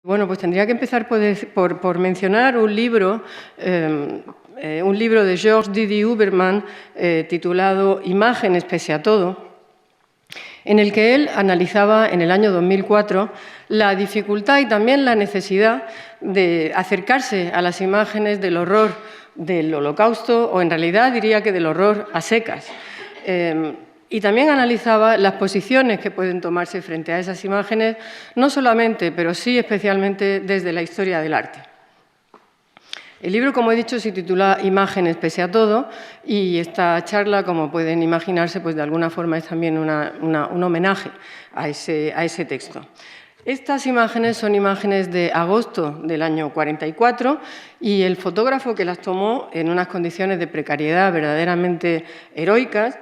Bueno, pues tendría que empezar por mencionar un libro de Georges Didier Huberman titulado Imágenes pese a todo, en el que él analizaba en el año 2004 la dificultad y también la necesidad de acercarse a las imágenes del horror del Holocausto, o en realidad diría que del horror a secas. Y también analizaba las posiciones que pueden tomarse frente a esas imágenes, no solamente, pero sí especialmente desde la historia del arte. El libro, como he dicho, se titula Imágenes pese a todo, y esta charla, como pueden imaginarse, pues de alguna forma es también un homenaje a ese texto. Estas imágenes son imágenes de agosto del año 44 y el fotógrafo que las tomó en unas condiciones de precariedad verdaderamente heroicas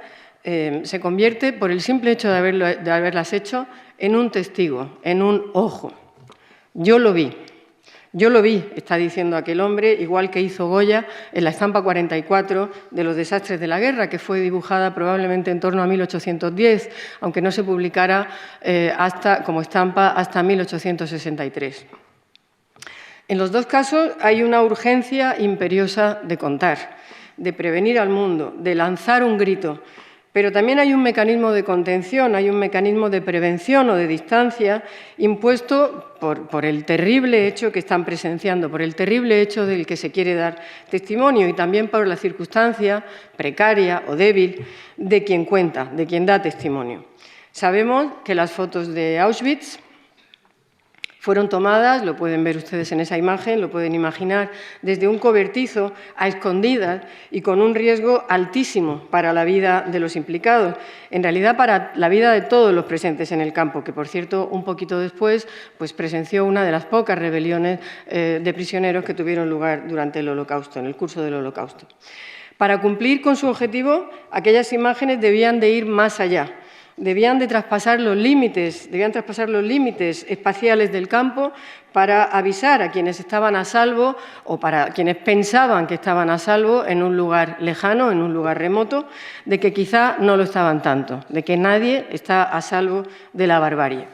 se convierte, por el simple hecho de haberlas hecho, en un testigo, en un ojo. Yo lo vi, está diciendo aquel hombre, igual que hizo Goya en la estampa 44 de los desastres de la guerra, que fue dibujada probablemente en torno a 1810, aunque no se publicara como estampa hasta 1863. En los dos casos hay una urgencia imperiosa de contar, de prevenir al mundo, de lanzar un grito, pero también hay un mecanismo de contención, hay un mecanismo de prevención o de distancia impuesto por el terrible hecho que están presenciando, por el terrible hecho del que se quiere dar testimonio y también por la circunstancia precaria o débil de quien cuenta, de quien da testimonio. Sabemos que las fotos de Auschwitz fueron tomadas, lo pueden ver ustedes en esa imagen, lo pueden imaginar, desde un cobertizo a escondidas y con un riesgo altísimo para la vida de los implicados, en realidad para la vida de todos los presentes en el campo, que por cierto un poquito después pues, presenció una de las pocas rebeliones de prisioneros que tuvieron lugar durante el Holocausto, en el curso del Holocausto. Para cumplir con su objetivo, aquellas imágenes debían de ir más allá. Debían traspasar los límites espaciales del campo para avisar a quienes estaban a salvo o para quienes pensaban que estaban a salvo en un lugar lejano, en un lugar remoto, de que quizá no lo estaban tanto, de que nadie está a salvo de la barbarie.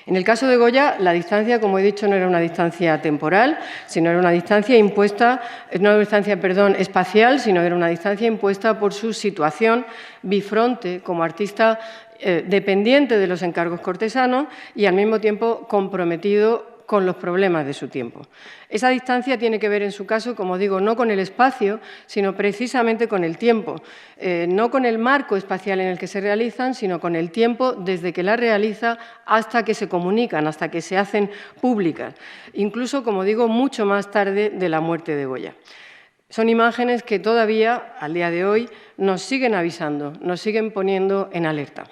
En el caso de Goya, la distancia, como he dicho, no era una distancia temporal, sino era una distancia impuesta, no era una distancia, espacial, sino era una distancia impuesta por su situación bifronte como artista dependiente de los encargos cortesanos y al mismo tiempo comprometido con los problemas de su tiempo. Esa distancia tiene que ver, en su caso, como digo, no con el espacio, sino precisamente con el tiempo. No con el marco espacial en el que se realizan, sino con el tiempo desde que la realiza hasta que se comunican, hasta que se hacen públicas. Incluso, como digo, mucho más tarde de la muerte de Goya. Son imágenes que todavía, al día de hoy, nos siguen avisando, nos siguen poniendo en alerta.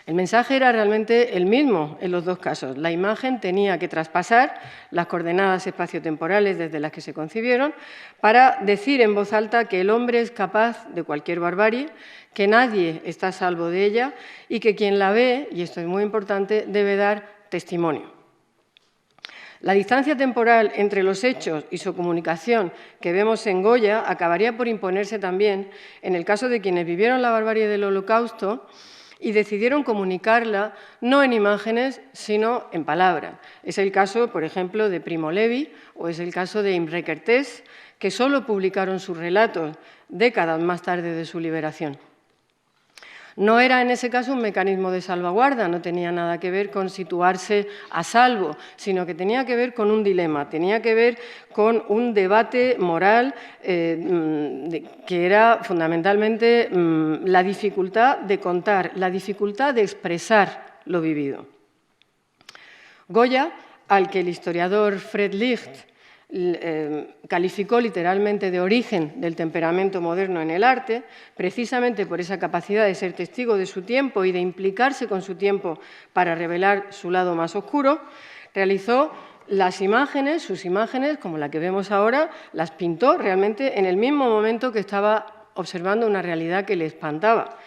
El mensaje era realmente el mismo en los dos casos. La imagen tenía que traspasar las coordenadas espaciotemporales desde las que se concibieron para decir en voz alta que el hombre es capaz de cualquier barbarie, que nadie está a salvo de ella y que quien la ve, y esto es muy importante, debe dar testimonio. La distancia temporal entre los hechos y su comunicación que vemos en Goya acabaría por imponerse también en el caso de quienes vivieron la barbarie del Holocausto y decidieron comunicarla no en imágenes, sino en palabras. Es el caso, por ejemplo, de Primo Levi o es el caso de Imre Kertész, que solo publicaron sus relatos décadas más tarde de su liberación. No era en ese caso un mecanismo de salvaguarda, no tenía nada que ver con situarse a salvo, sino que tenía que ver con un dilema, tenía que ver con un debate moral que era fundamentalmente la dificultad de contar, la dificultad de expresar lo vivido. Goya, al que el historiador Fred Licht calificó literalmente de origen del temperamento moderno en el arte, precisamente por esa capacidad de ser testigo de su tiempo y de implicarse con su tiempo para revelar su lado más oscuro, realizó las imágenes, sus imágenes, como la que vemos ahora, las pintó realmente en el mismo momento que estaba observando una realidad que le espantaba.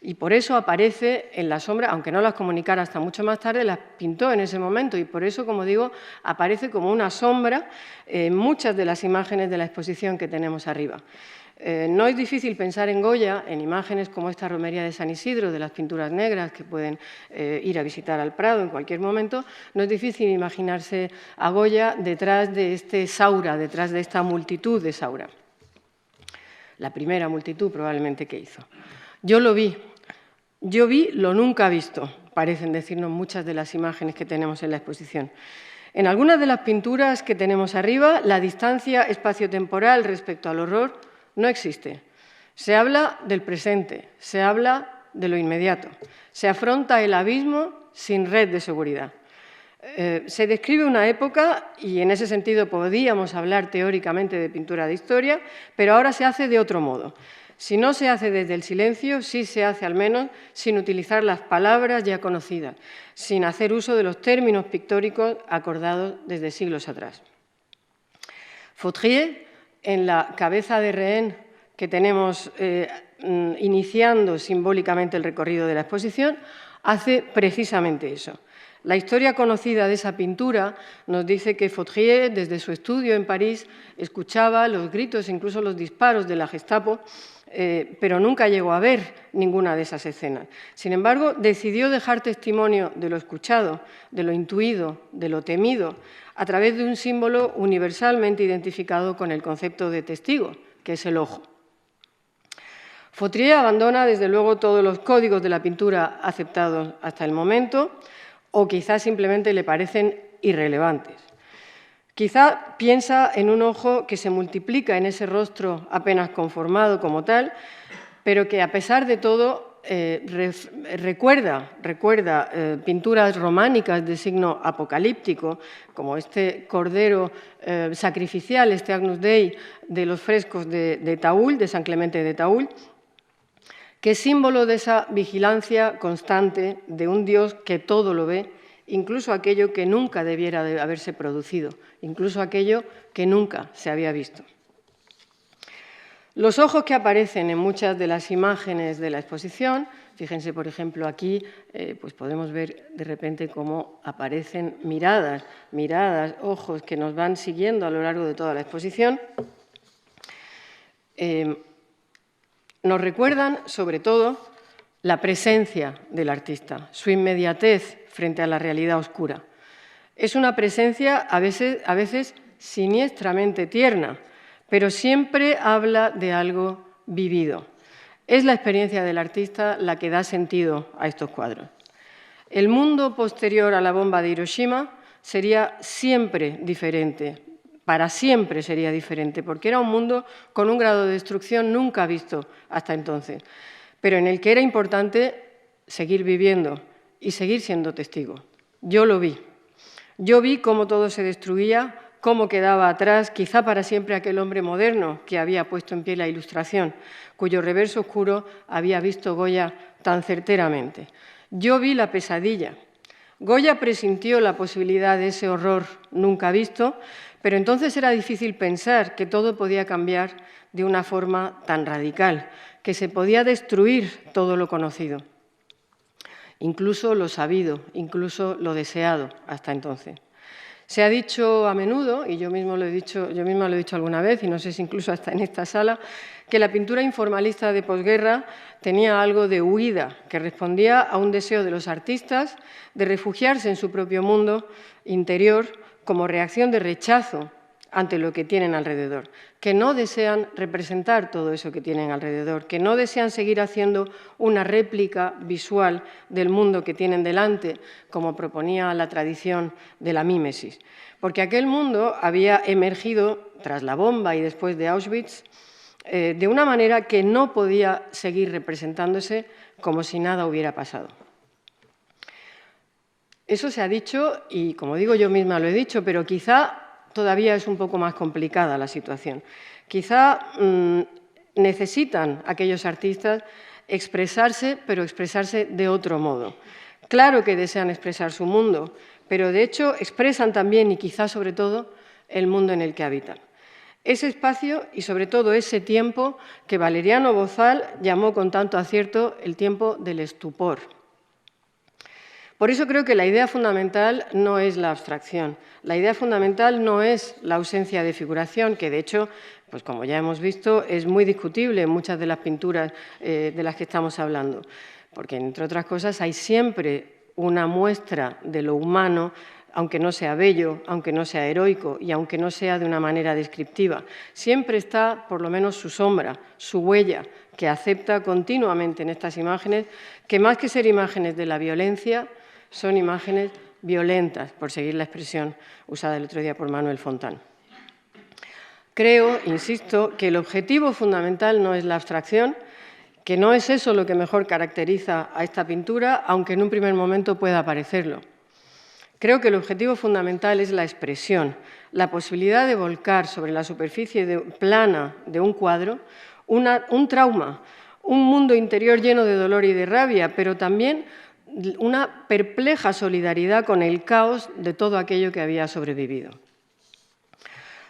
Y por eso aparece en la sombra, aunque no las comunicara hasta mucho más tarde, las pintó en ese momento y por eso, como digo, aparece como una sombra en muchas de las imágenes de la exposición que tenemos arriba. No es difícil pensar en Goya, en imágenes como esta romería de San Isidro, de las pinturas negras que pueden ir a visitar al Prado en cualquier momento. No es difícil imaginarse a Goya detrás de este Saura, detrás de esta multitud de Saura. La primera multitud probablemente que hizo. Yo lo vi. Yo vi lo nunca visto, parecen decirnos muchas de las imágenes que tenemos en la exposición. En algunas de las pinturas que tenemos arriba, la distancia espaciotemporal respecto al horror no existe. Se habla del presente, se habla de lo inmediato. Se afronta el abismo sin red de seguridad. Se describe una época, y en ese sentido podíamos hablar teóricamente de pintura de historia, pero ahora se hace de otro modo. Si no se hace desde el silencio, sí se hace al menos sin utilizar las palabras ya conocidas, sin hacer uso de los términos pictóricos acordados desde siglos atrás. Fautrier, en la cabeza de rehén que tenemos iniciando simbólicamente el recorrido de la exposición, hace precisamente eso. La historia conocida de esa pintura nos dice que Fautrier, desde su estudio en París, escuchaba los gritos, incluso los disparos de la Gestapo, pero nunca llegó a ver ninguna de esas escenas. Sin embargo, decidió dejar testimonio de lo escuchado, de lo intuido, de lo temido, a través de un símbolo universalmente identificado con el concepto de testigo, que es el ojo. Fautrier abandona, desde luego, todos los códigos de la pintura aceptados hasta el momento, o quizás simplemente le parecen irrelevantes. Quizá piensa en un ojo que se multiplica en ese rostro apenas conformado como tal, pero que a pesar de todo recuerda pinturas románicas de signo apocalíptico, como este cordero sacrificial, este Agnus Dei de los frescos de Taúl, de San Clemente de Taúl, que es símbolo de esa vigilancia constante de un Dios que todo lo ve, incluso aquello que nunca debiera de haberse producido, incluso aquello que nunca se había visto. Los ojos que aparecen en muchas de las imágenes de la exposición, fíjense, por ejemplo, aquí, pues podemos ver de repente cómo aparecen miradas, ojos que nos van siguiendo a lo largo de toda la exposición. Nos recuerdan, sobre todo, la presencia del artista, su inmediatez frente a la realidad oscura. Es una presencia a veces siniestramente tierna, pero siempre habla de algo vivido. Es la experiencia del artista la que da sentido a estos cuadros. El mundo posterior a la bomba de Hiroshima sería siempre diferente, para siempre sería diferente, porque era un mundo con un grado de destrucción nunca visto hasta entonces, pero en el que era importante seguir viviendo y seguir siendo testigo. Yo lo vi. Yo vi cómo todo se destruía, cómo quedaba atrás, quizá para siempre, aquel hombre moderno que había puesto en pie la Ilustración, cuyo reverso oscuro había visto Goya tan certeramente. Yo vi la pesadilla. Goya presintió la posibilidad de ese horror nunca visto, pero entonces era difícil pensar que todo podía cambiar de una forma tan radical, que se podía destruir todo lo conocido, incluso lo sabido, incluso lo deseado hasta entonces. Se ha dicho a menudo, y yo misma lo he dicho alguna vez, y no sé si incluso hasta en esta sala, que la pintura informalista de posguerra tenía algo de huida, que respondía a un deseo de los artistas de refugiarse en su propio mundo interior como reacción de rechazo ante lo que tienen alrededor, que no desean representar todo eso que tienen alrededor, que no desean seguir haciendo una réplica visual del mundo que tienen delante, como proponía la tradición de la mímesis, porque aquel mundo había emergido tras la bomba y después de Auschwitz de una manera que no podía seguir representándose como si nada hubiera pasado. Eso se ha dicho y, como digo, yo misma lo he dicho, pero quizá todavía es un poco más complicada la situación. Quizá necesitan aquellos artistas expresarse, pero expresarse de otro modo. Claro que desean expresar su mundo, pero de hecho expresan también, y quizá sobre todo, el mundo en el que habitan. Ese espacio y sobre todo ese tiempo que Valeriano Bozal llamó con tanto acierto el tiempo del estupor. Por eso creo que la idea fundamental no es la abstracción. La idea fundamental no es la ausencia de figuración, que de hecho, pues como ya hemos visto, es muy discutible en muchas de las pinturas de las que estamos hablando, porque, entre otras cosas, hay siempre una muestra de lo humano, aunque no sea bello, aunque no sea heroico y aunque no sea de una manera descriptiva. Siempre está, por lo menos, su sombra, su huella, que acepta continuamente en estas imágenes, que más que ser imágenes de la violencia, son imágenes violentas, por seguir la expresión usada el otro día por Manuel Fontán. Creo, insisto, que el objetivo fundamental no es la abstracción, que no es eso lo que mejor caracteriza a esta pintura, aunque en un primer momento pueda parecerlo. Creo que el objetivo fundamental es la expresión, la posibilidad de volcar sobre la superficie plana de un cuadro un trauma, un mundo interior lleno de dolor y de rabia, pero también una perpleja solidaridad con el caos de todo aquello que había sobrevivido.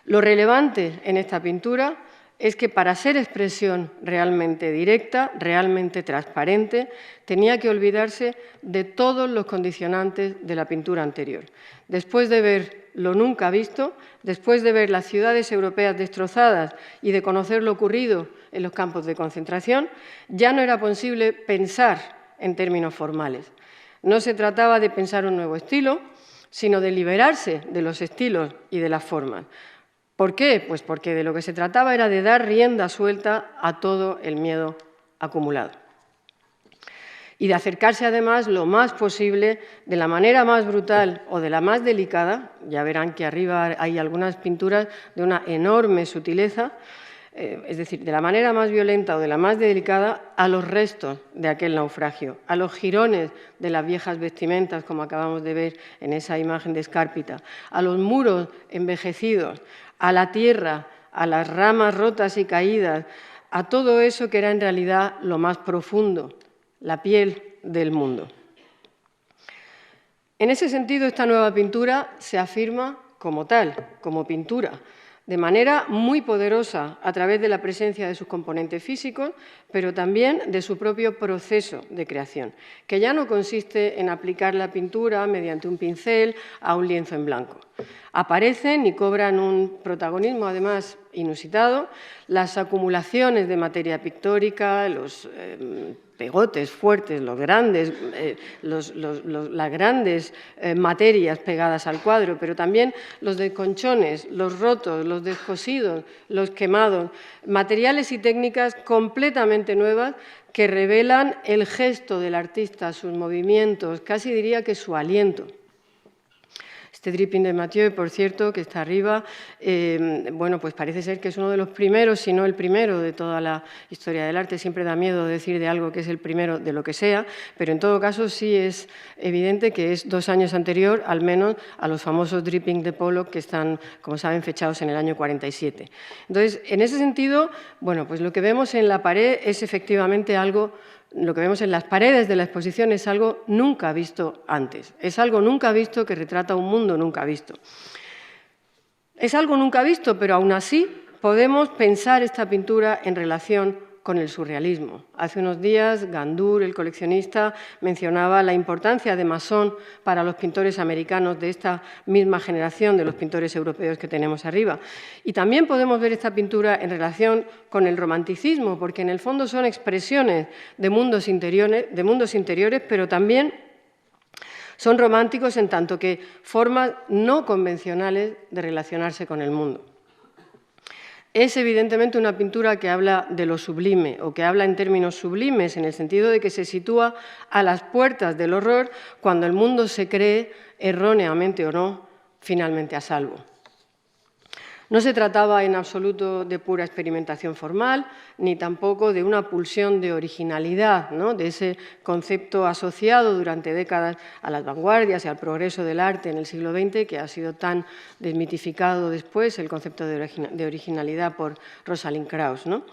Lo relevante en esta pintura es que para ser expresión realmente directa, realmente transparente, tenía que olvidarse de todos los condicionantes de la pintura anterior. Después de ver lo nunca visto, después de ver las ciudades europeas destrozadas y de conocer lo ocurrido en los campos de concentración, ya no era posible pensar en términos formales. No se trataba de pensar un nuevo estilo, sino de liberarse de los estilos y de las formas. ¿Por qué? Pues porque de lo que se trataba era de dar rienda suelta a todo el miedo acumulado. Y de acercarse, además, lo más posible, de la manera más brutal o de la más delicada, ya verán que arriba hay algunas pinturas de una enorme sutileza, es decir, de la manera más violenta o de la más delicada, a los restos de aquel naufragio, a los jirones de las viejas vestimentas, como acabamos de ver en esa imagen de Escárpita, a los muros envejecidos, a la tierra, a las ramas rotas y caídas, a todo eso que era en realidad lo más profundo, la piel del mundo. En ese sentido, esta nueva pintura se afirma como tal, como pintura, de manera muy poderosa a través de la presencia de sus componentes físicos, pero también de su propio proceso de creación, que ya no consiste en aplicar la pintura mediante un pincel a un lienzo en blanco. Aparecen y cobran un protagonismo, además, inusitado, las acumulaciones de materia pictórica, los pegotes fuertes, las grandes materias pegadas al cuadro, pero también los desconchones, los rotos, los descosidos, los quemados, materiales y técnicas completamente nuevas que revelan el gesto del artista, sus movimientos, casi diría que su aliento. Este dripping de Mathieu, por cierto, que está arriba, bueno, pues parece ser que es uno de los primeros, si no el primero de toda la historia del arte. Siempre da miedo decir de algo que es el primero de lo que sea, pero en todo caso sí es evidente que es 2 años anterior, al menos, a los famosos dripping de Pollock, que están, como saben, fechados en el año 47. Entonces, en ese sentido, bueno, pues lo que vemos en la pared es efectivamente algo. Lo que vemos en las paredes de la exposición es algo nunca visto antes, es algo nunca visto que retrata un mundo nunca visto. Es algo nunca visto, pero aún así podemos pensar esta pintura en relación con el surrealismo. Hace unos días, Gandour, el coleccionista, mencionaba la importancia de Masson para los pintores americanos de esta misma generación de los pintores europeos que tenemos arriba. Y también podemos ver esta pintura en relación con el romanticismo, porque en el fondo son expresiones de mundos interiores, pero también son románticos en tanto que formas no convencionales de relacionarse con el mundo. Es evidentemente una pintura que habla de lo sublime o que habla en términos sublimes en el sentido de que se sitúa a las puertas del horror cuando el mundo se cree, erróneamente o no, finalmente a salvo. No se trataba en absoluto de pura experimentación formal, ni tampoco de una pulsión de originalidad, ¿no?, de ese concepto asociado durante décadas a las vanguardias y al progreso del arte en el siglo XX, que ha sido tan desmitificado después, el concepto de originalidad por Rosalind Krauss, ¿no?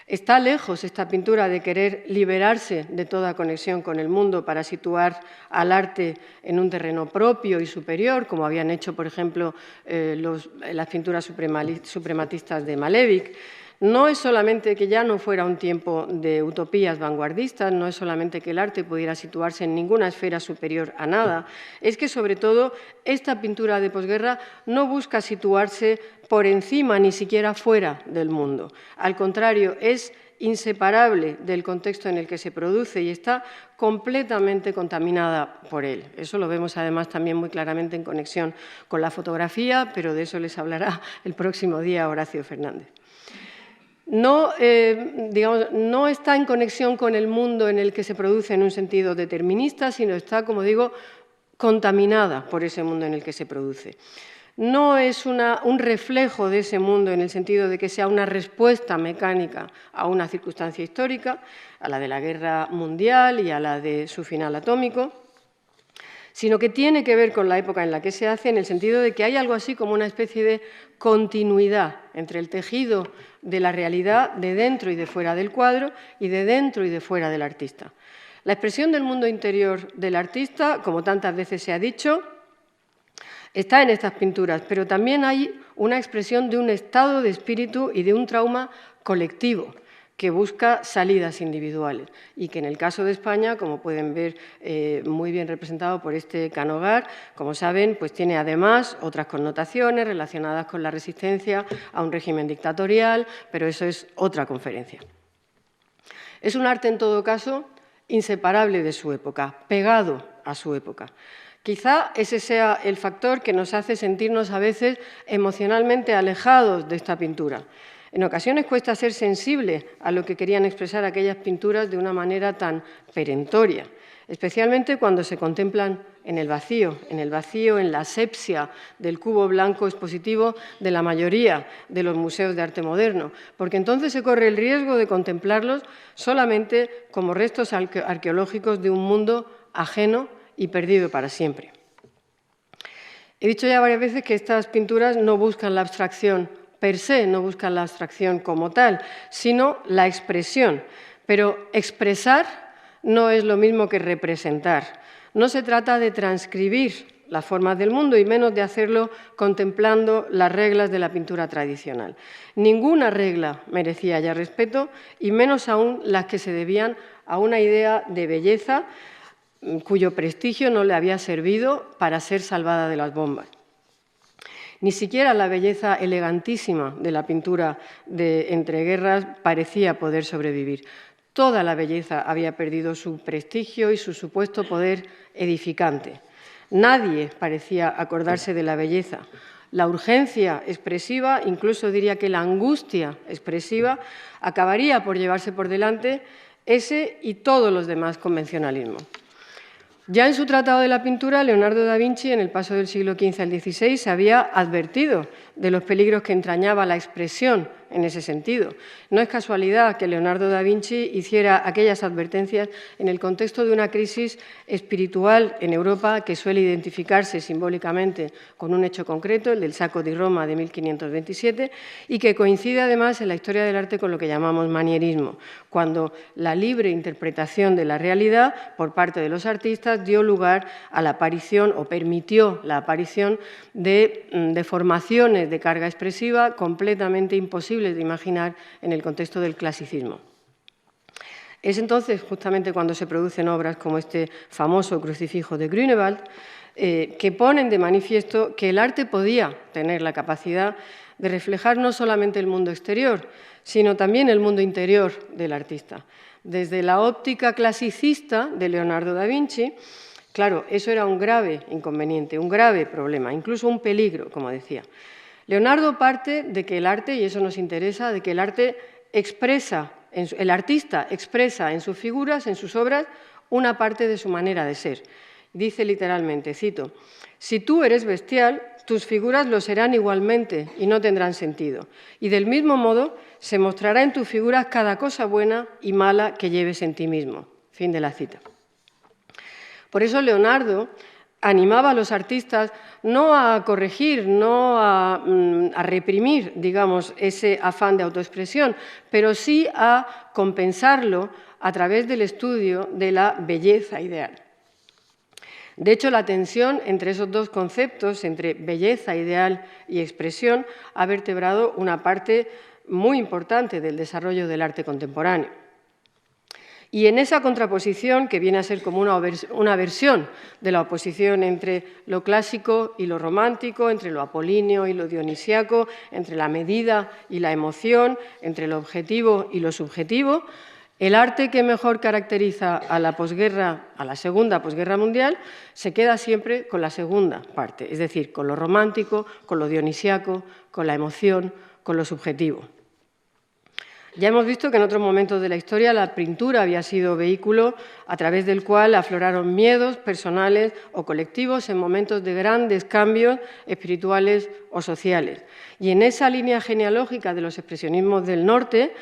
Está lejos esta pintura de querer liberarse de toda conexión con el mundo para situar al arte en un terreno propio y superior, como habían hecho, por ejemplo, las pinturas suprematistas de Malevich. No es solamente que ya no fuera un tiempo de utopías vanguardistas, no es solamente que el arte pudiera situarse en ninguna esfera superior a nada, es que, sobre todo, esta pintura de posguerra no busca situarse por encima ni siquiera fuera del mundo. Al contrario, es inseparable del contexto en el que se produce y está completamente contaminada por él. Eso lo vemos además también muy claramente en conexión con la fotografía, pero de eso les hablará el próximo día Horacio Fernández. No está en conexión con el mundo en el que se produce en un sentido determinista, sino está, como digo, contaminada por ese mundo en el que se produce. No es un reflejo de ese mundo en el sentido de que sea una respuesta mecánica a una circunstancia histórica, a la de la guerra mundial y a la de su final atómico, sino que tiene que ver con la época en la que se hace, en el sentido de que hay algo así como una especie de continuidad entre el tejido de la realidad de dentro y de fuera del cuadro y de dentro y de fuera del artista. La expresión del mundo interior del artista, como tantas veces se ha dicho, está en estas pinturas, pero también hay una expresión de un estado de espíritu y de un trauma colectivo que busca salidas individuales y que en el caso de España, como pueden ver muy bien representado por este Canogar, como saben, pues tiene además otras connotaciones relacionadas con la resistencia a un régimen dictatorial, pero eso es otra conferencia. Es un arte, en todo caso, inseparable de su época, pegado a su época. Quizá ese sea el factor que nos hace sentirnos a veces emocionalmente alejados de esta pintura. En ocasiones cuesta ser sensible a lo que querían expresar aquellas pinturas de una manera tan perentoria, especialmente cuando se contemplan en el vacío, en la asepsia del cubo blanco expositivo de la mayoría de los museos de arte moderno, porque entonces se corre el riesgo de contemplarlos solamente como restos arqueológicos de un mundo ajeno y perdido para siempre. He dicho ya varias veces que estas pinturas no buscan la abstracción per se, no buscan la abstracción como tal, sino la expresión. Pero expresar no es lo mismo que representar. No se trata de transcribir las formas del mundo y menos de hacerlo contemplando las reglas de la pintura tradicional. Ninguna regla merecía ya respeto y menos aún las que se debían a una idea de belleza cuyo prestigio no le había servido para ser salvada de las bombas. Ni siquiera la belleza elegantísima de la pintura de entreguerras parecía poder sobrevivir. Toda la belleza había perdido su prestigio y su supuesto poder edificante. Nadie parecía acordarse de la belleza. La urgencia expresiva, incluso diría que la angustia expresiva, acabaría por llevarse por delante ese y todos los demás convencionalismos. Ya en su Tratado de la Pintura, Leonardo da Vinci, en el paso del siglo XV al XVI, había advertido de los peligros que entrañaba la expresión en ese sentido. No es casualidad que Leonardo da Vinci hiciera aquellas advertencias en el contexto de una crisis espiritual en Europa que suele identificarse simbólicamente con un hecho concreto, el del Sacco di Roma de 1527, y que coincide además en la historia del arte con lo que llamamos manierismo, cuando la libre interpretación de la realidad por parte de los artistas dio lugar a la aparición o permitió la aparición de deformaciones de carga expresiva completamente imposibles de imaginar en el contexto del clasicismo. Es entonces justamente cuando se producen obras como este famoso crucifijo de Grünewald que ponen de manifiesto que el arte podía tener la capacidad de reflejar no solamente el mundo exterior, sino también el mundo interior del artista. Desde la óptica clasicista de Leonardo da Vinci, claro, eso era un grave inconveniente, un grave problema, incluso un peligro, como decía. Leonardo parte de que el arte, y eso nos interesa, de que el arte el artista expresa en sus figuras, en sus obras, una parte de su manera de ser. Dice literalmente, cito, «Si tú eres bestial, tus figuras lo serán igualmente y no tendrán sentido. Y del mismo modo se mostrará en tus figuras cada cosa buena y mala que lleves en ti mismo». Fin de la cita. Por eso Leonardo animaba a los artistas no a corregir, no a reprimir, digamos, ese afán de autoexpresión, pero sí a compensarlo a través del estudio de la belleza ideal. De hecho, la tensión entre esos dos conceptos, entre belleza ideal y expresión, ha vertebrado una parte muy importante del desarrollo del arte contemporáneo. Y en esa contraposición, que viene a ser como una versión de la oposición entre lo clásico y lo romántico, entre lo apolíneo y lo dionisíaco, entre la medida y la emoción, entre lo objetivo y lo subjetivo, el arte que mejor caracteriza a la posguerra, a la segunda posguerra mundial, se queda siempre con la segunda parte, es decir, con lo romántico, con lo dionisíaco, con la emoción, con lo subjetivo. Ya hemos visto que en otros momentos de la historia la pintura había sido vehículo a través del cual afloraron miedos personales o colectivos en momentos de grandes cambios espirituales o sociales. Y en esa línea genealógica de los expresionismos del norte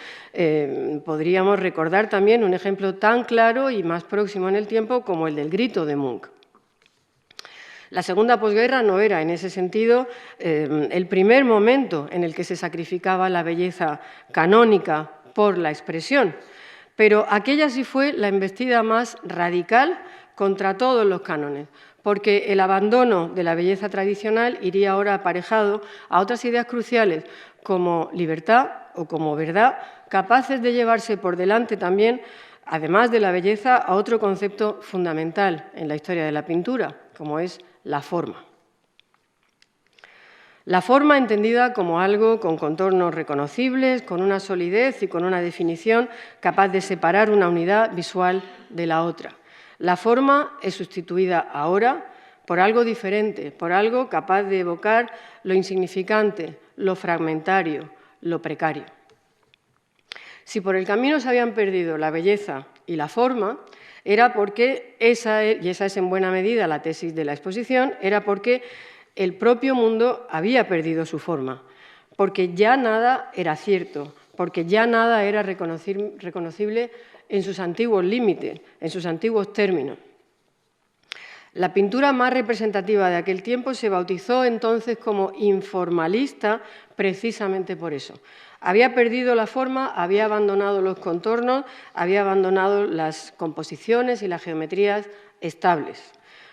podríamos recordar también un ejemplo tan claro y más próximo en el tiempo como el del Grito de Munch. La segunda posguerra no era, en ese sentido, el primer momento en el que se sacrificaba la belleza canónica por la expresión, pero aquella sí fue la embestida más radical contra todos los cánones, porque el abandono de la belleza tradicional iría ahora aparejado a otras ideas cruciales como libertad o como verdad, capaces de llevarse por delante también, además de la belleza, a otro concepto fundamental en la historia de la pintura, como es la forma. La forma entendida como algo con contornos reconocibles, con una solidez y con una definición capaz de separar una unidad visual de la otra. La forma es sustituida ahora por algo diferente, por algo capaz de evocar lo insignificante, lo fragmentario, lo precario. Si por el camino se habían perdido la belleza y la forma, era porque, y esa es en buena medida la tesis de la exposición, era porque el propio mundo había perdido su forma, porque ya nada era cierto, porque ya nada era reconocible en sus antiguos límites, en sus antiguos términos. La pintura más representativa de aquel tiempo se bautizó entonces como informalista precisamente por eso. Había perdido la forma, había abandonado los contornos, había abandonado las composiciones y las geometrías estables.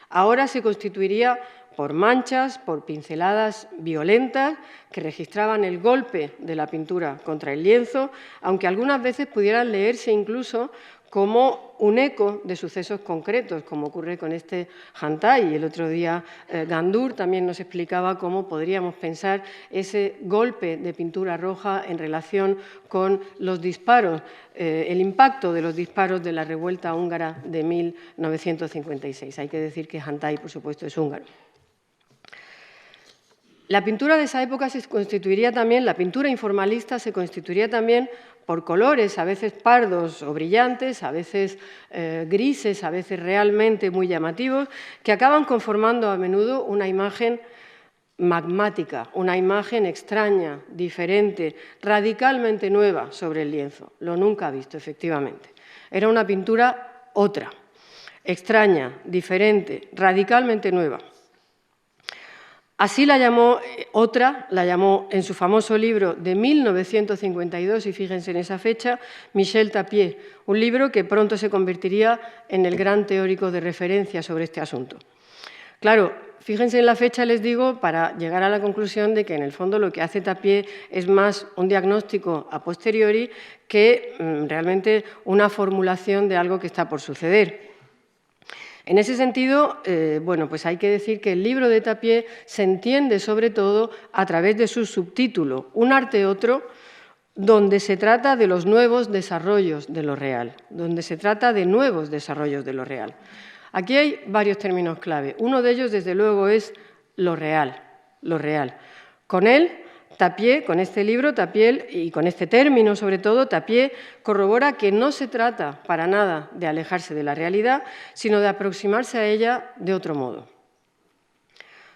Ahora se constituiría por manchas, por pinceladas violentas que registraban el golpe de la pintura contra el lienzo, aunque algunas veces pudieran leerse incluso como un eco de sucesos concretos, como ocurre con este Hantai. El otro día Gandour también nos explicaba cómo podríamos pensar ese golpe de pintura roja en relación con los disparos, el impacto de los disparos de la revuelta húngara de 1956. Hay que decir que Hantai, por supuesto, es húngaro. La pintura de esa época se constituiría también, la pintura informalista se constituiría también por colores, a veces pardos o brillantes, a veces grises, a veces realmente muy llamativos, que acaban conformando a menudo una imagen magmática, una imagen extraña, diferente, radicalmente nueva sobre el lienzo. Lo nunca visto, efectivamente. Era una pintura otra, extraña, diferente, radicalmente nueva. Así la llamó en su famoso libro de 1952, y fíjense en esa fecha, Michel Tapié, un libro que pronto se convertiría en el gran teórico de referencia sobre este asunto. Claro, fíjense en la fecha, les digo, para llegar a la conclusión de que en el fondo lo que hace Tapié es más un diagnóstico a posteriori que realmente una formulación de algo que está por suceder. En ese sentido, bueno, pues hay que decir que el libro de Tapié se entiende sobre todo a través de su subtítulo, Un arte otro, donde se trata de los nuevos desarrollos de lo real, donde se trata de nuevos desarrollos de lo real. Aquí hay varios términos clave. Uno de ellos, desde luego, es lo real, lo real. Con él, Tapié, con este libro, Tapié, y con este término sobre todo, Tapié corrobora que no se trata para nada de alejarse de la realidad, sino de aproximarse a ella de otro modo.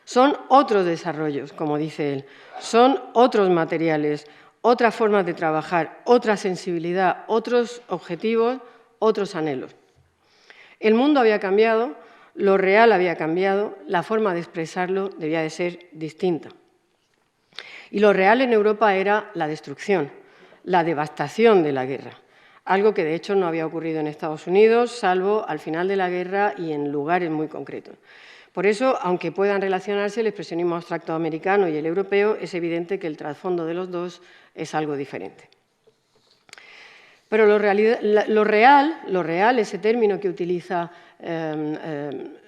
Son otros desarrollos, como dice él, son otros materiales, otras formas de trabajar, otra sensibilidad, otros objetivos, otros anhelos. El mundo había cambiado, lo real había cambiado, la forma de expresarlo debía de ser distinta. Y lo real en Europa era la destrucción, la devastación de la guerra, algo que de hecho no había ocurrido en Estados Unidos, salvo al final de la guerra y en lugares muy concretos. Por eso, aunque puedan relacionarse el expresionismo abstracto americano y el europeo, es evidente que el trasfondo de los dos es algo diferente. Pero lo real, ese término que utiliza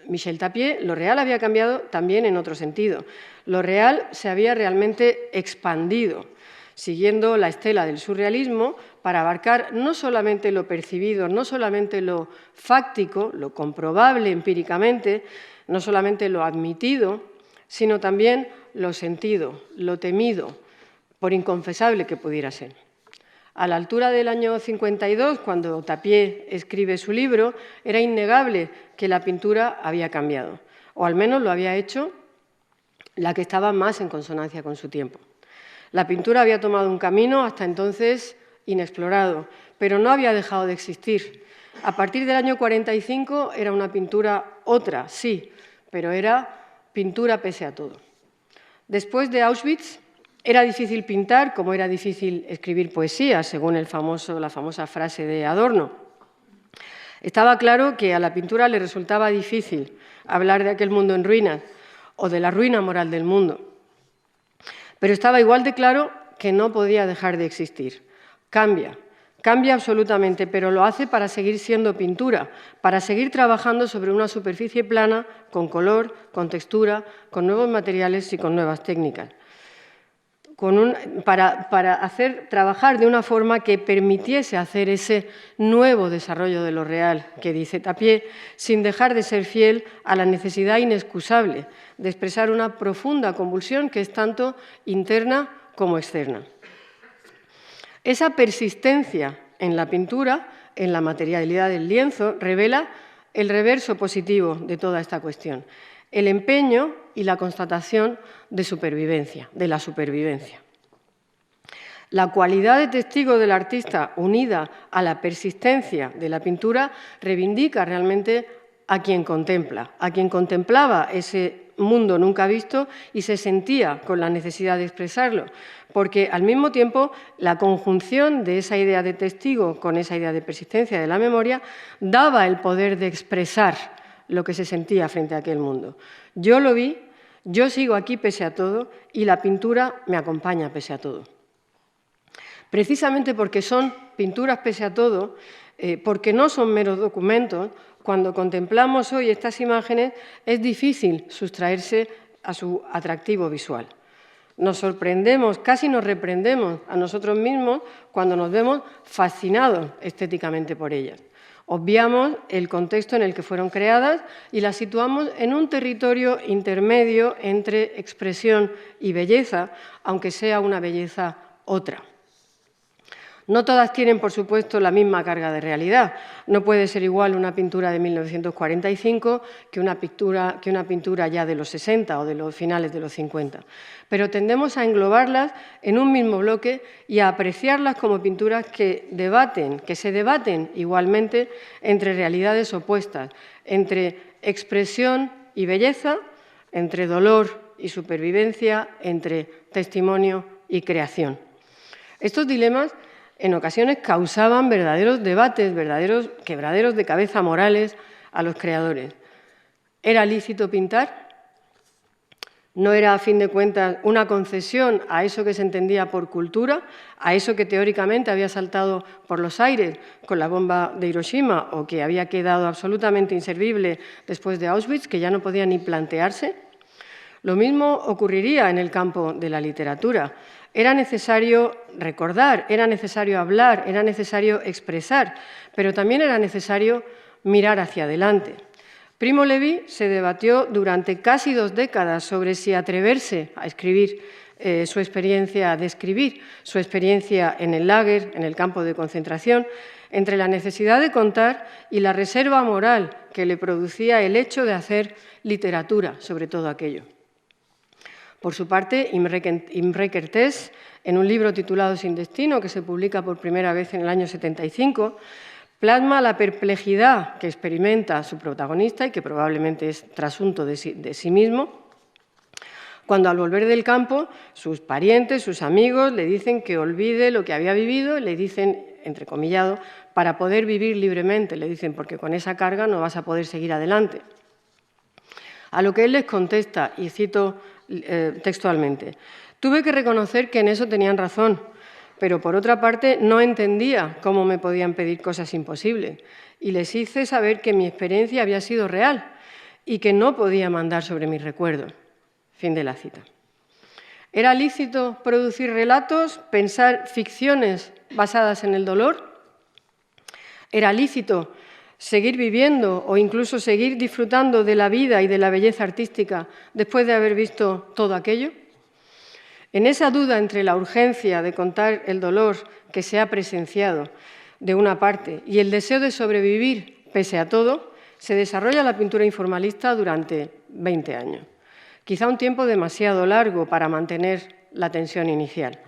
Michel Tapié, lo real había cambiado también en otro sentido. Lo real se había realmente expandido, siguiendo la estela del surrealismo, para abarcar no solamente lo percibido, no solamente lo fáctico, lo comprobable empíricamente, no solamente lo admitido, sino también lo sentido, lo temido, por inconfesable que pudiera ser. A la altura del año 52, cuando Tapié escribe su libro, era innegable que la pintura había cambiado, o al menos lo había hecho la que estaba más en consonancia con su tiempo. La pintura había tomado un camino hasta entonces inexplorado, pero no había dejado de existir. A partir del año 45 era una pintura otra, sí, pero era pintura pese a todo. Después de Auschwitz, era difícil pintar como era difícil escribir poesía, según la famosa frase de Adorno. Estaba claro que a la pintura le resultaba difícil hablar de aquel mundo en ruinas o de la ruina moral del mundo. Pero estaba igual de claro que no podía dejar de existir. Cambia absolutamente, pero lo hace para seguir siendo pintura, para seguir trabajando sobre una superficie plana, con color, con textura, con nuevos materiales y con nuevas técnicas. Para trabajar de una forma que permitiese hacer ese nuevo desarrollo de lo real que dice Tapié, sin dejar de ser fiel a la necesidad inexcusable de expresar una profunda convulsión que es tanto interna como externa. Esa persistencia en la pintura, en la materialidad del lienzo, revela el reverso positivo de toda esta cuestión, el empeño y la constatación de la supervivencia. La cualidad de testigo del artista unida a la persistencia de la pintura reivindica realmente a quien contemplaba ese mundo nunca visto y se sentía con la necesidad de expresarlo, porque al mismo tiempo la conjunción de esa idea de testigo con esa idea de persistencia de la memoria daba el poder de expresar lo que se sentía frente a aquel mundo. Yo lo vi, yo sigo aquí pese a todo y la pintura me acompaña pese a todo. Precisamente porque son pinturas pese a todo, porque no son meros documentos, cuando contemplamos hoy estas imágenes es difícil sustraerse a su atractivo visual. Nos sorprendemos, casi nos reprendemos a nosotros mismos cuando nos vemos fascinados estéticamente por ellas. Obviamos el contexto en el que fueron creadas y las situamos en un territorio intermedio entre expresión y belleza, aunque sea una belleza otra. No todas tienen, por supuesto, la misma carga de realidad. No puede ser igual una pintura de 1945 que una pintura ya de los 60 o de los finales de los 50. Pero tendemos a englobarlas en un mismo bloque y a apreciarlas como pinturas que se debaten igualmente entre realidades opuestas, entre expresión y belleza, entre dolor y supervivencia, entre testimonio y creación. Estos dilemas en ocasiones causaban verdaderos debates, verdaderos quebraderos de cabeza morales a los creadores. ¿Era lícito pintar? ¿No era, a fin de cuentas, una concesión a eso que se entendía por cultura, a eso que teóricamente había saltado por los aires con la bomba de Hiroshima o que había quedado absolutamente inservible después de Auschwitz, que ya no podía ni plantearse? Lo mismo ocurriría en el campo de la literatura. Era necesario recordar, era necesario hablar, era necesario expresar, pero también era necesario mirar hacia adelante. Primo Levi se debatió durante casi 2 décadas sobre si atreverse a escribir su experiencia, a describir su experiencia en el láger, en el campo de concentración, entre la necesidad de contar y la reserva moral que le producía el hecho de hacer literatura sobre todo aquello. Por su parte, Imre Kertész, en un libro titulado Sin destino, que se publica por primera vez en el año 75, plasma la perplejidad que experimenta su protagonista y que probablemente es trasunto de sí mismo, cuando al volver del campo sus parientes, sus amigos le dicen que olvide lo que había vivido, le dicen, entrecomillado, para poder vivir libremente, le dicen, porque con esa carga no vas a poder seguir adelante. A lo que él les contesta, y cito textualmente: «Tuve que reconocer que en eso tenían razón, pero por otra parte no entendía cómo me podían pedir cosas imposibles, y les hice saber que mi experiencia había sido real y que no podía mandar sobre mis recuerdos». Fin de la cita. ¿Era lícito producir relatos, pensar ficciones basadas en el dolor? ¿Era lícito seguir viviendo o incluso seguir disfrutando de la vida y de la belleza artística después de haber visto todo aquello? En esa duda entre la urgencia de contar el dolor que se ha presenciado de una parte y el deseo de sobrevivir pese a todo, se desarrolla la pintura informalista durante 20 años. Quizá un tiempo demasiado largo para mantener la tensión inicial.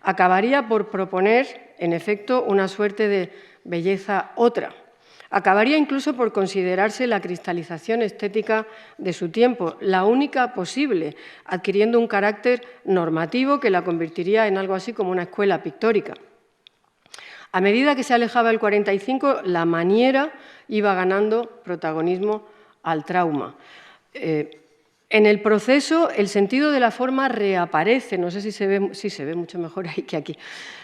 Acabaría por proponer, en efecto, una suerte de belleza otra. Acabaría incluso por considerarse la cristalización estética de su tiempo, la única posible, adquiriendo un carácter normativo que la convertiría en algo así como una escuela pictórica. A medida que se alejaba el 45, la maniera iba ganando protagonismo al trauma. En el proceso, el sentido de la forma reaparece, no sé si se ve mucho mejor ahí que aquí.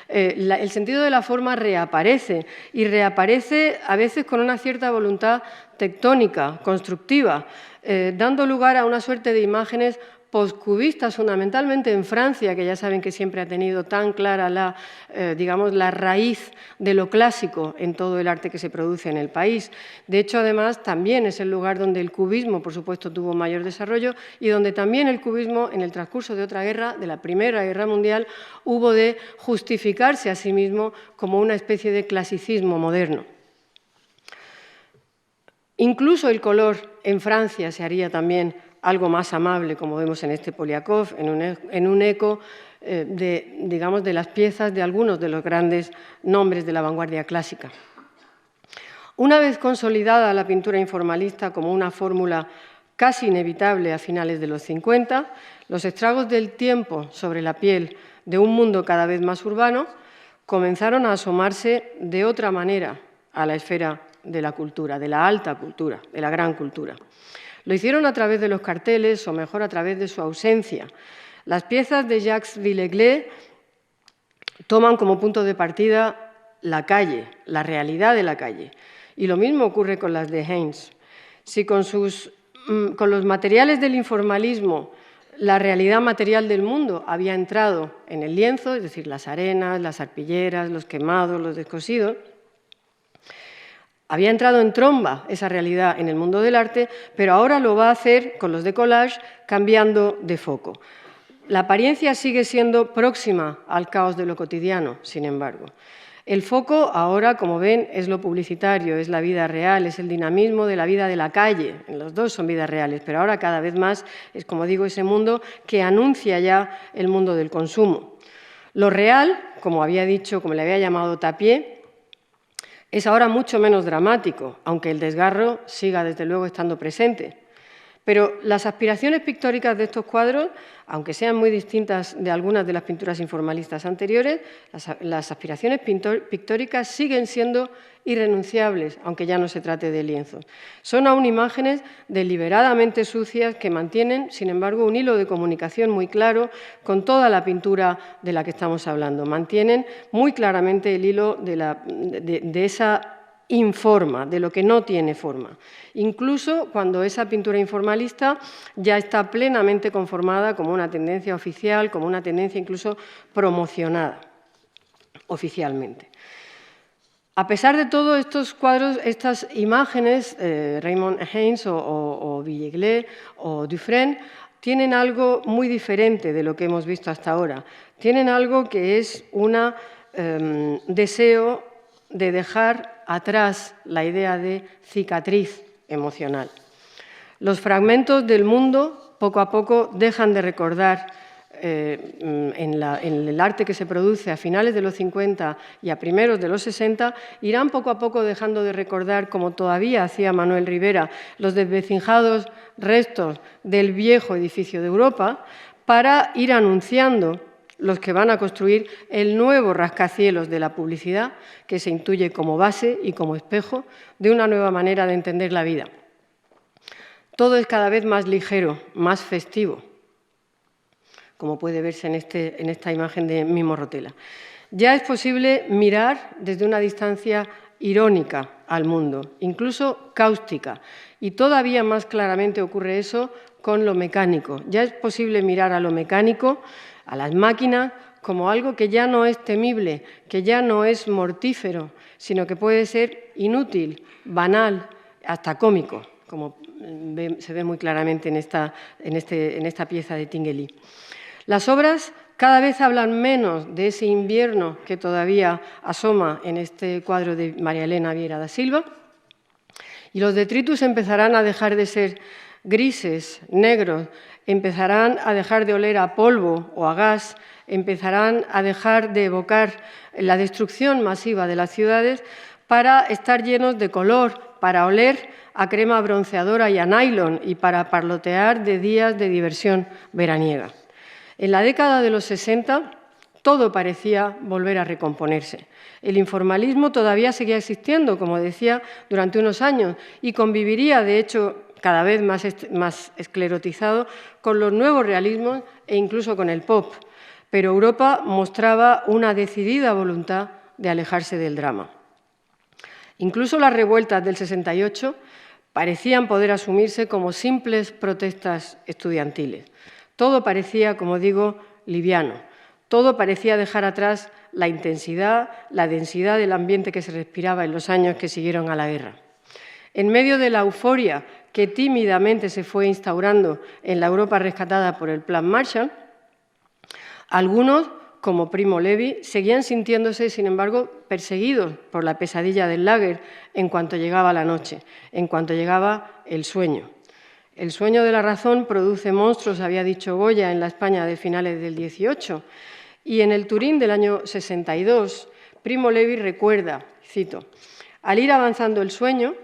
El sentido de la forma reaparece, y reaparece a veces con una cierta voluntad tectónica, constructiva, dando lugar a una suerte de imágenes postcubistas, fundamentalmente en Francia, que ya saben que siempre ha tenido tan clara la raíz de lo clásico en todo el arte que se produce en el país. De hecho, además, también es el lugar donde el cubismo, por supuesto, tuvo mayor desarrollo y donde también el cubismo, en el transcurso de otra guerra, de la Primera Guerra Mundial, hubo de justificarse a sí mismo como una especie de clasicismo moderno. Incluso el color en Francia se haría también algo más amable, como vemos en este Poliakov, en un eco de las piezas de algunos de los grandes nombres de la vanguardia clásica. Una vez consolidada la pintura informalista como una fórmula casi inevitable a finales de los 50, los estragos del tiempo sobre la piel de un mundo cada vez más urbano comenzaron a asomarse de otra manera a la esfera de la cultura, de la alta cultura, de la gran cultura. Lo hicieron a través de los carteles, o mejor, a través de su ausencia. Las piezas de Jacques Villeglé toman como punto de partida la calle, la realidad de la calle. Y lo mismo ocurre con las de Heyns. Si con los materiales del informalismo la realidad material del mundo había entrado en el lienzo, es decir, las arenas, las arpilleras, los quemados, los descosidos, había entrado en tromba esa realidad en el mundo del arte, pero ahora lo va a hacer con los décollages cambiando de foco. La apariencia sigue siendo próxima al caos de lo cotidiano, sin embargo. El foco ahora, como ven, es lo publicitario, es la vida real, es el dinamismo de la vida de la calle. Los dos son vidas reales, pero ahora cada vez más es, como digo, ese mundo que anuncia ya el mundo del consumo. Lo real, como había dicho, como le había llamado Tapié, es ahora mucho menos dramático, aunque el desgarro siga desde luego estando presente. Pero las aspiraciones pictóricas de estos cuadros, aunque sean muy distintas de algunas de las pinturas informalistas anteriores, las aspiraciones pictóricas siguen siendo irrenunciables, aunque ya no se trate de lienzos. Son aún imágenes deliberadamente sucias que mantienen, sin embargo, un hilo de comunicación muy claro con toda la pintura de la que estamos hablando. Mantienen muy claramente el hilo de esa informa, de lo que no tiene forma, incluso cuando esa pintura informalista ya está plenamente conformada como una tendencia oficial, como una tendencia incluso promocionada oficialmente. A pesar de todo, estos cuadros, estas imágenes, Raymond Heyns o Villeglé o Dufresne, tienen algo muy diferente de lo que hemos visto hasta ahora. Tienen algo que es un deseo de dejar atrás la idea de cicatriz emocional. Los fragmentos del mundo, poco a poco, dejan de recordar en el arte que se produce a finales de los 50 y a primeros de los 60, irán poco a poco dejando de recordar, como todavía hacía Manuel Rivera, los desvecinjados restos del viejo edificio de Europa, para ir anunciando los que van a construir el nuevo rascacielos de la publicidad, que se intuye como base y como espejo de una nueva manera de entender la vida. Todo es cada vez más ligero, más festivo, como puede verse en esta imagen de Mimo Rotella. Ya es posible mirar desde una distancia irónica al mundo, incluso cáustica, y todavía más claramente ocurre eso con lo mecánico. Ya es posible mirar a lo mecánico, a las máquinas, como algo que ya no es temible, que ya no es mortífero, sino que puede ser inútil, banal, hasta cómico, como se ve muy claramente en esta pieza de Tinguely. Las obras cada vez hablan menos de ese invierno que todavía asoma en este cuadro de María Elena Vieira da Silva, y los detritus empezarán a dejar de ser grises, negros, empezarán a dejar de oler a polvo o a gas, empezarán a dejar de evocar la destrucción masiva de las ciudades para estar llenos de color, para oler a crema bronceadora y a nylon y para parlotear de días de diversión veraniega. En la década de los 60 todo parecía volver a recomponerse. El informalismo todavía seguía existiendo, como decía, durante unos años y conviviría, de hecho, cada vez más esclerotizado con los nuevos realismos e incluso con el pop. Pero Europa mostraba una decidida voluntad de alejarse del drama. Incluso las revueltas del 68 parecían poder asumirse como simples protestas estudiantiles. Todo parecía, como digo, liviano. Todo parecía dejar atrás la intensidad, la densidad del ambiente que se respiraba en los años que siguieron a la guerra. En medio de la euforia que tímidamente se fue instaurando en la Europa rescatada por el Plan Marshall, algunos, como Primo Levi, seguían sintiéndose, sin embargo, perseguidos por la pesadilla del lager en cuanto llegaba la noche, en cuanto llegaba el sueño. El sueño de la razón produce monstruos, había dicho Goya, en la España de finales del 18. Y en el Turín del año 62, Primo Levi recuerda, cito, al ir avanzando el sueño,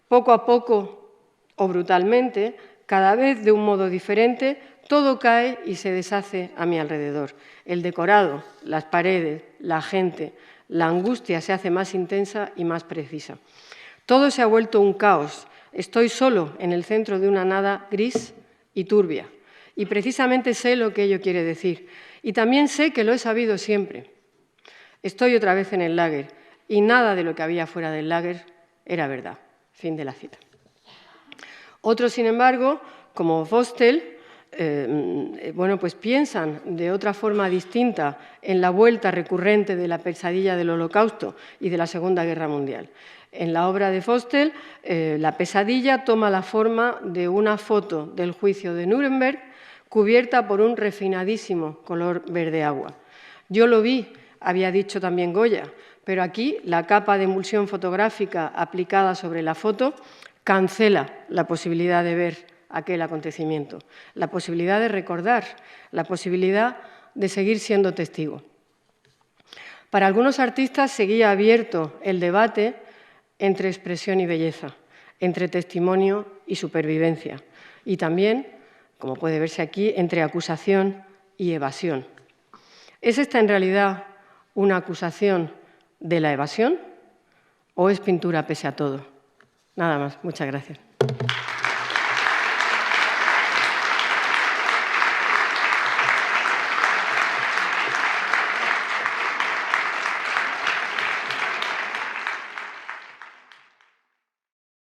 poco a poco o brutalmente, cada vez de un modo diferente, todo cae y se deshace a mi alrededor. El decorado, las paredes, la gente, la angustia se hace más intensa y más precisa. Todo se ha vuelto un caos. Estoy solo en el centro de una nada gris y turbia. Y precisamente sé lo que ello quiere decir. Y también sé que lo he sabido siempre. Estoy otra vez en el lager y nada de lo que había fuera del lager era verdad. Fin de la cita. Otros, sin embargo, como Vostell, pues piensan de otra forma distinta en la vuelta recurrente de la pesadilla del Holocausto y de la Segunda Guerra Mundial. En la obra de Vostell, la pesadilla toma la forma de una foto del juicio de Nuremberg cubierta por un refinadísimo color verde agua. Yo lo vi, había dicho también Goya, pero aquí la capa de emulsión fotográfica aplicada sobre la foto cancela la posibilidad de ver aquel acontecimiento, la posibilidad de recordar, la posibilidad de seguir siendo testigo. Para algunos artistas seguía abierto el debate entre expresión y belleza, entre testimonio y supervivencia, y también, como puede verse aquí, entre acusación y evasión. ¿Es esta en realidad una acusación de la evasión o es pintura pese a todo? Nada más. Muchas gracias.